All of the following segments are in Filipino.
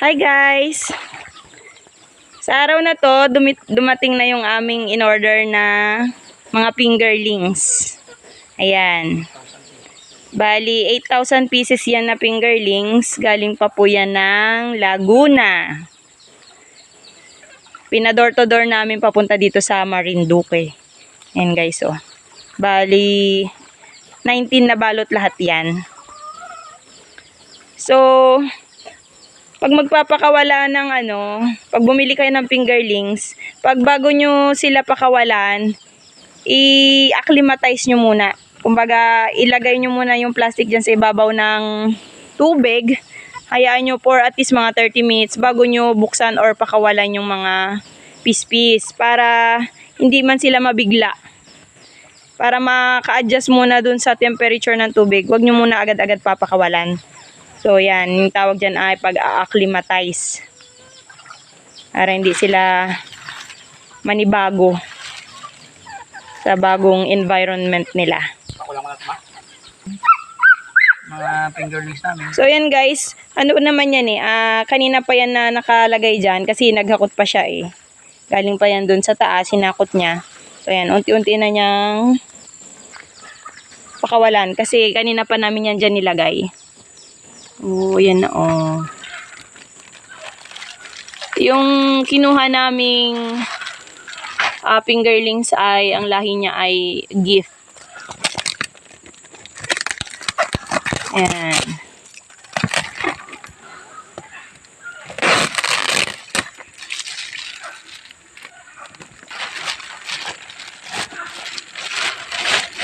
Hi guys! Sa araw na to, dumating na yung aming in-order na mga fingerlings. Ayan. Bali, 8,000 pieces yan na fingerlings. Galing pa po yan ng Laguna. Pinador to door namin papunta dito sa Marinduque. Ayan guys, oh. Bali, 19 na balot lahat yan. So, pag magpapakawala ng pag bumili kayo ng fingerlings, pag bago nyo sila pakawalan, i-acclimatize nyo muna. Kumbaga, ilagay nyo muna yung plastic dyan sa ibabaw ng tubig. Hayaan nyo for at least mga 30 minutes bago nyo buksan or pakawalan yung mga piece-piece para hindi man sila mabigla. Para maka-adjust muna dun sa temperature ng tubig, huwag nyo muna agad-agad papakawalan. So, yan. Yung tawag dyan ay pag-acclimatize. Para hindi sila manibago sa bagong environment nila. Mga fingerlings namin. So, yan guys. Ano naman yan kanina pa yan na nakalagay dyan kasi naghakot pa siya eh. Galing pa yan dun sa taas, hinakot niya. So, yan. Unti-unti na niyang pakawalan kasi kanina pa namin yan dyan nilagay. Oh, yan na oh. Yung kinuha naming fingerlings ay, ang lahi niya ay gift. Ayan.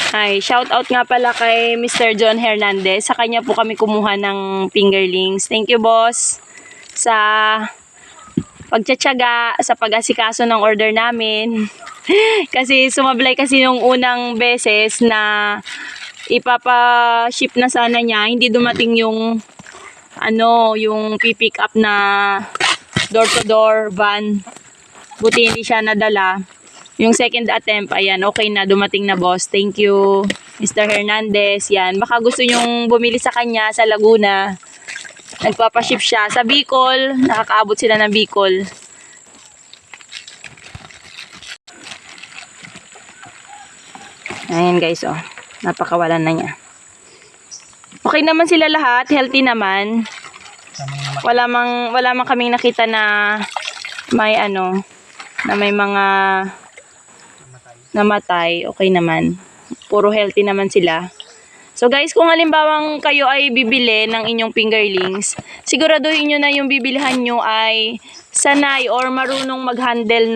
Hi, shout out nga pala kay Mr. John Hernandez. Sa kanya po kami kumuha ng fingerlings. Thank you, boss, sa pagtsatsaga, sa pag-asikaso ng order namin. Kasi sumablay kasi yung unang beses na ipapa-ship na sana niya. Hindi dumating yung yung pick up na door-to-door van. Buti hindi siya nadala. Yung second attempt, ayan, okay na, dumating na boss. Thank you, Mr. Hernandez. Yan, baka gusto nyong bumili sa kanya sa Laguna. Nagpapaship siya sa Bicol. Nakakaabot sila ng Bicol. Ayan guys, oh. Napakawalan na niya. Okay naman sila lahat. Healthy naman. Wala mang kaming nakita na may na may mga namatay. Okay naman. Puro healthy naman sila. So guys, kung halimbawang kayo ay bibili ng inyong fingerlings, siguraduhin nyo na yung bibilihan nyo ay sanay or marunong mag-handle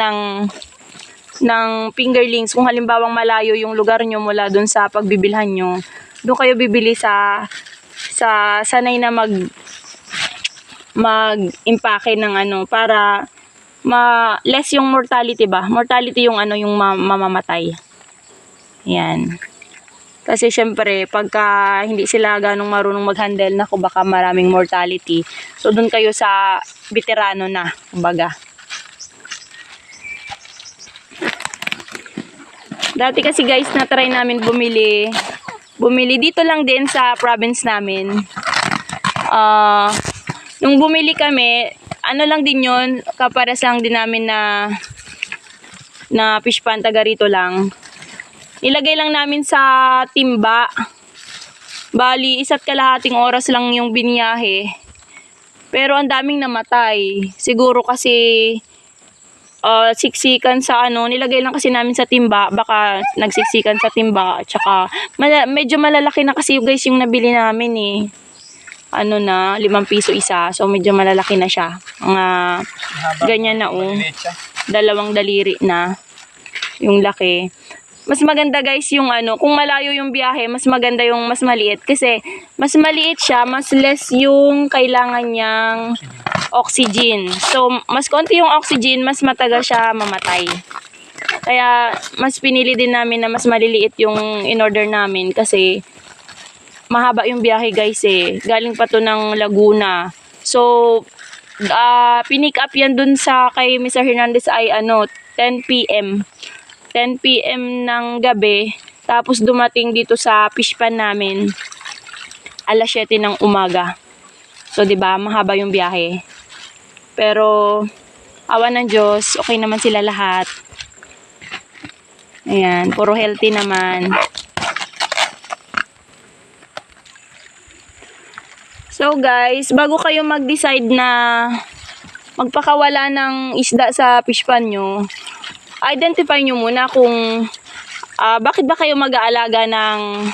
ng fingerlings. Kung halimbawang malayo yung lugar nyo mula dun sa pagbibilhan nyo, doon kayo bibili sa sanay na mag-impake ng para less yung mortality ba? Mortality yung yung mamamatay. Yan. Kasi syempre, pagka hindi sila ganong marunong mag-handle, naku, baka maraming mortality. So, dun kayo sa veterano na, kumbaga. Dati kasi guys, na-try namin bumili dito lang din sa province namin. Nung bumili kami, lang din yun, kapares lang din namin na fish pan, taga rito lang. Ilagay lang namin sa timba. Bali, 1.5 oras lang yung biniyahe. Pero ang daming namatay. Siguro kasi siksikan sa nilagay lang kasi namin sa timba. Baka nagsiksikan sa timba. Tsaka medyo malalaki na kasi guys yung nabili namin eh. 5 piso isa. So medyo malalaki na siya. Mga ganyan na oh. 2 daliri na yung laki. Mas maganda guys yung kung malayo yung biyahe, mas maganda yung mas maliit. Kasi mas maliit siya, mas less yung kailangan niyang oxygen. So, mas konti yung oxygen, mas matagal siya mamatay. Kaya, mas pinili din namin na mas maliliit yung in-order namin. Kasi, mahaba yung biyahe guys eh. Galing pa to ng Laguna. So, pinick up yan dun sa kay Mr. Hernandez ay 10 PM. 10 PM ng gabi. Tapos dumating dito sa fish pan namin alas 7 ng umaga. So, 'di ba, mahaba yung biyahe. Pero awa ng Diyos, okay naman sila lahat. Ayan, puro healthy naman. So guys, bago kayo mag-decide na magpakawala ng isda sa fish pan nyo, identify nyo muna kung bakit ba kayo mag-aalaga ng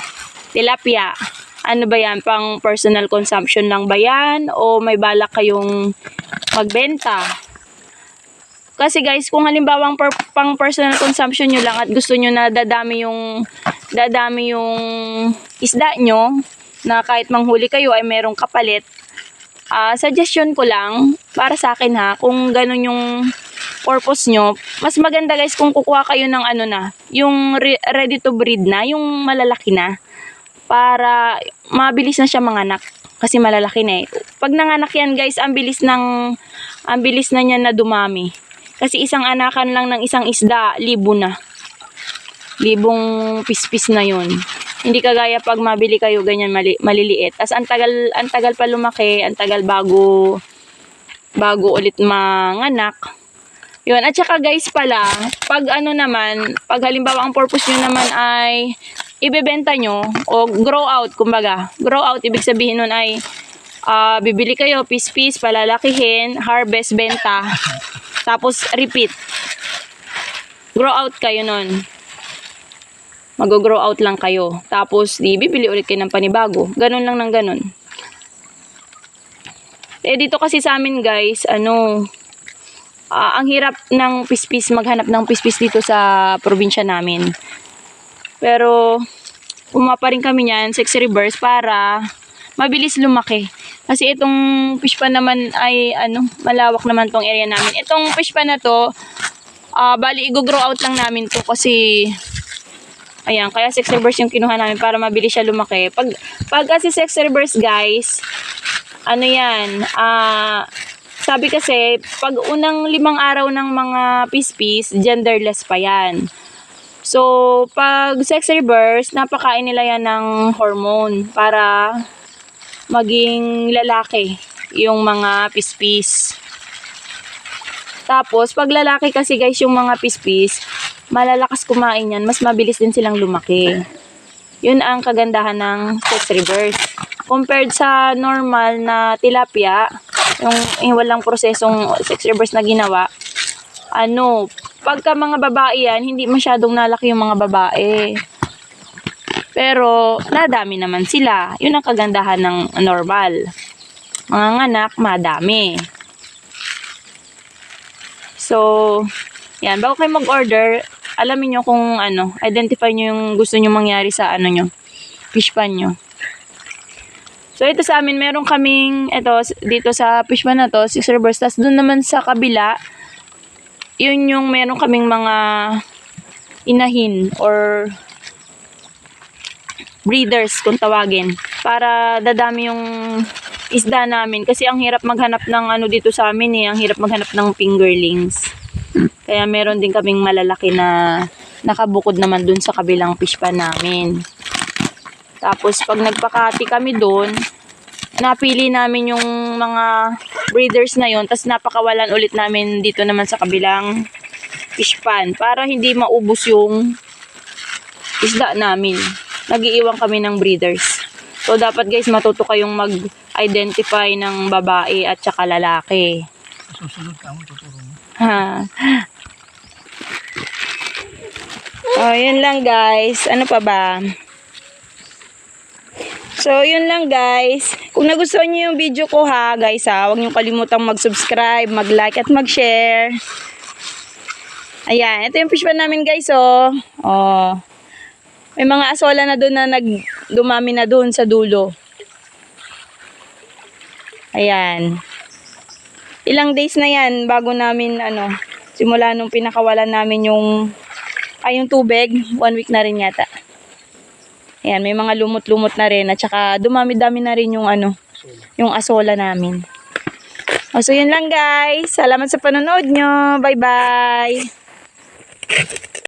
tilapia. Ano ba yan? Pang personal consumption lang ba yan? O may balak kayong magbenta? Kasi guys, kung halimbawa pang personal consumption nyo lang at gusto nyo na dadami yung isda nyo, na kahit manghuli kayo ay merong kapalit, suggestion ko lang, para sa akin ha, kung ganun yung purpose nyo, mas maganda guys kung kukuha kayo ng ano na, yung ready to breed na, yung malalaki na, para mabilis na siya manganak. Kasi malalaki na eh. Pag nanganak yan guys, ang bilis na niya na dumami. Kasi isang anakan lang ng isang isda, 1,000 na. 1,000 pispis na yun. Hindi kagaya pag mabili kayo ganyan maliliit. As ang tagal pa lumaki, ang tagal bago ulit manganak. Yun. At saka guys pala, pag pag halimbawa ang purpose nyo naman ay ibebenta nyo o grow out, kumbaga. Grow out, ibig sabihin nun ay bibili kayo, piece-piece, palalakihin, harvest, benta. Tapos, repeat. Grow out kayo nun. Mag-grow out lang kayo. Tapos, bibili ulit kayo ng panibago. Ganun lang ng ganun. Dito kasi sa amin, guys, ang hirap ng pispis, maghanap ng pispis dito sa probinsya namin. Pero, umapa rin kami niyan, 6 rivers, para mabilis lumaki. Kasi itong fish pan naman ay malawak naman tong area namin. Itong fish pan na to, bali i-grow out lang namin to kasi ayan, kaya 6 rivers yung kinuha namin para mabilis siya lumaki. Pag kasi 6 rivers guys, sabi kasi pag unang 5 araw ng mga pispis, genderless pa yan. So, pag 6 rivers, napakain nila yan ng hormone para maging lalaki yung mga pispis. Tapos, pag lalaki kasi guys yung mga pispis, malalakas kumain yan, mas mabilis din silang lumaki. Yun ang kagandahan ng 6 rivers. Compared sa normal na tilapia, yung walang prosesong 6 rivers na ginawa, pagka mga babae yan, hindi masyadong nalaki yung mga babae. Pero, nadami naman sila. Yun ang kagandahan ng normal. Mga nganak, madami. So, yan. Bago kayo mag-order, alamin nyo kung identify nyo yung gusto nyo mangyari sa fish pan nyo. So, ito sa amin, meron kaming, dito sa fish pan na to, 6 rivers. Tapos, dun naman sa kabila, yun yung meron kaming mga inahin or breeders kung tawagin, para dadami yung isda namin. Kasi ang hirap maghanap ng dito sa amin ang hirap maghanap ng fingerlings. Kaya meron din kaming malalaki na nakabukod naman dun sa kabilang fish pan namin. Tapos pag nagpakati kami dun, napili namin yung mga breeders na yon, tapos napakawalan ulit namin dito naman sa kabilang fish pan para hindi maubos yung isda namin. Nag-iiwan kami ng breeders. So, dapat guys, matuto kayong mag-identify ng babae at saka lalaki. Susunod ka mo, tuturo mo. Ha. Yun lang guys. Ano pa ba? So, yun lang guys. Kung nagustuhan niyo yung video ko guys huwag niyo kalimutang mag-subscribe, mag-like at mag-share. Ayan, ito yung fish pan namin guys may mga asola na doon na dumami na doon sa dulo. Ayan. Ilang days na yan bago namin simula nung pinakawalan namin yung tubig, 1 week na rin yata. Ayan, may mga lumot-lumot na rin at saka dumami-dami na rin yung yung asola namin. So yun lang guys. Salamat sa panonood nyo. Bye-bye.